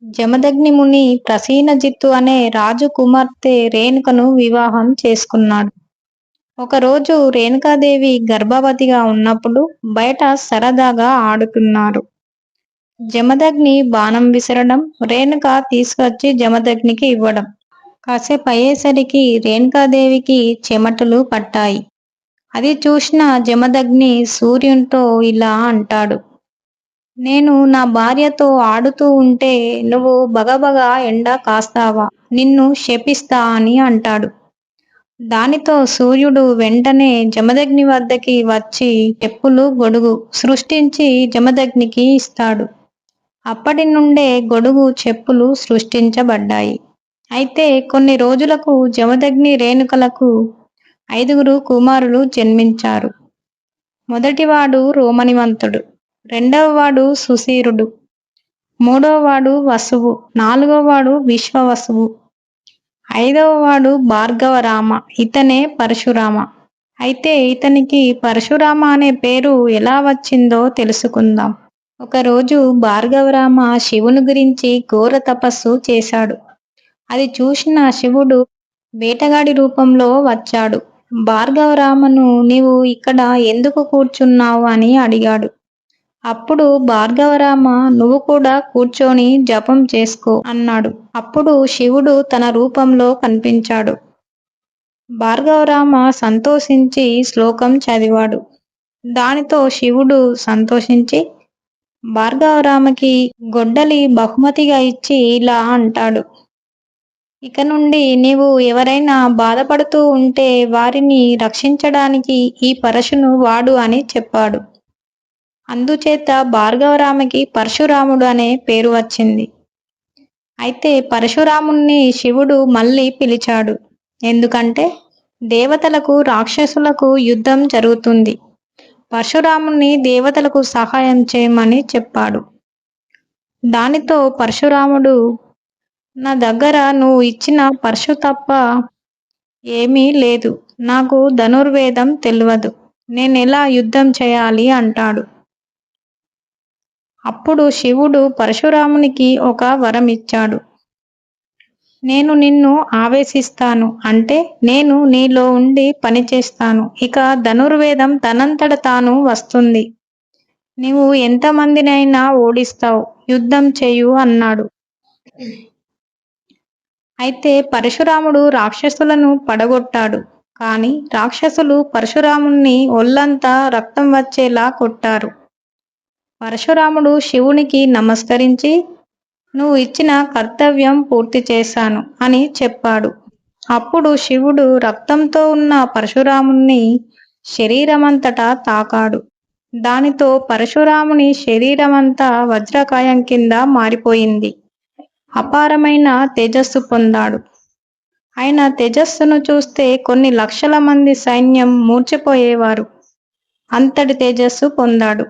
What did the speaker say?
జమదగ్ని ముని ప్రసీనజిత్తు అనే రాజు కుమార్తె రేణుకను వివాహం చేసుకున్నాడు. ఒకరోజు రేణుకాదేవి గర్భవతిగా ఉన్నప్పుడు బయట సరదాగా ఆడుతున్నారు. జమదగ్ని బాణం విసరడం, రేణుక తీసుకొచ్చి జమదగ్నికి ఇవ్వడం. కాసేపు అయ్యేసరికి రేణుకాదేవికి చెమటలు పట్టాయి. అది చూసిన జమదగ్ని సూర్యునితో ఇలా అంటాడు: నేను నా భార్యతో ఆడుతూ ఉంటే నువ్వు బగబగ ఎండ కాస్తావా? నిన్ను శపిస్తా అని అంటాడు. దానితో సూర్యుడు వెంటనే జమదగ్ని వద్దకి వచ్చి చెప్పులు గొడుగు సృష్టించి జమదగ్నికి ఇస్తాడు. అప్పటి నుండే గొడుగు చెప్పులు సృష్టించబడ్డాయి. అయితే కొన్ని రోజులకు జమదగ్ని రేణుకలకు 5 కుమారులు జన్మించారు. మొదటివాడు రోమనివంతుడు, రెండవవాడు సుశీరుడు, మూడవవాడు వసువు, నాలుగవవాడు విశ్వవసువు, ఐదవవాడు భార్గవరామ, ఇతనే పరశురామ. అయితే ఇతనికి పరశురామ అనే పేరు ఎలా వచ్చిందో తెలుసుకుందాం. ఒకరోజు భార్గవరామ శివుని గురించి ఘోర తపస్సు చేశాడు. అది చూసిన శివుడు వేటగాడి రూపంలో వచ్చాడు. భార్గవరామను నీవు ఇక్కడ ఎందుకు కూర్చున్నావు అని అడిగాడు. అప్పుడు భార్గవరామ నువ్వు కూడా కూర్చొని జపం చేసుకో అన్నాడు. అప్పుడు శివుడు తన రూపంలో కనిపించాడు. భార్గవరామ సంతోషించి శ్లోకం చదివాడు. దానితో శివుడు సంతోషించి భార్గవరామకి గొడ్డలి బహుమతిగా ఇచ్చి ఇలా అంటాడు: ఇక నుండి నీవు ఎవరైనా బాధపడుతూ ఉంటే వారిని రక్షించడానికి ఈ పరశును వాడు అని చెప్పాడు. అందుచేత భార్గవరామకి పరశురాముడు అనే పేరు వచ్చింది. అయితే పరశురాముణ్ణి శివుడు మళ్ళీ పిలిచాడు. ఎందుకంటే దేవతలకు రాక్షసులకు యుద్ధం జరుగుతుంది. పరశురాముణ్ణి దేవతలకు సహాయం చేయమని చెప్పాడు. దానితో పరశురాముడు, నా దగ్గర నువ్వు ఇచ్చిన పరశు తప్ప ఏమీ లేదు. నాకు ధనుర్వేదం తెలియదు. నేనెలా యుద్ధం చేయాలి అంటాడు. అప్పుడు శివుడు పరశురామునికి ఒక వరం ఇచ్చాడు. నేను నిన్ను ఆవేశిస్తాను, అంటే నేను నీలో ఉండి పనిచేస్తాను. ఇక ధనుర్వేదం తనంతట తాను వస్తుంది. నీవు ఎంతమందినైనా ఓడిస్తావు, యుద్ధం చెయ్యు అన్నాడు. అయితే పరశురాముడు రాక్షసులను పడగొట్టాడు. కానీ రాక్షసులు పరశురాముణ్ణి ఒళ్ళంతా రక్తం వచ్చేలా కొట్టారు. పరశురాముడు శివునికి నమస్కరించి, నువ్వు ఇచ్చిన కర్తవ్యం పూర్తి చేశాను అని చెప్పాడు. అప్పుడు శివుడు రక్తంతో ఉన్న పరశురాముణ్ణి శరీరమంతటా తాకాడు. దానితో పరశురాముని శరీరమంతా వజ్రకాయం కింద మారిపోయింది. అపారమైన తేజస్సు పొందాడు. ఆయన తేజస్సును చూస్తే కొన్ని లక్షల మంది సైన్యం మూర్ఛపోయేవారు. అంతటి తేజస్సు పొందాడు.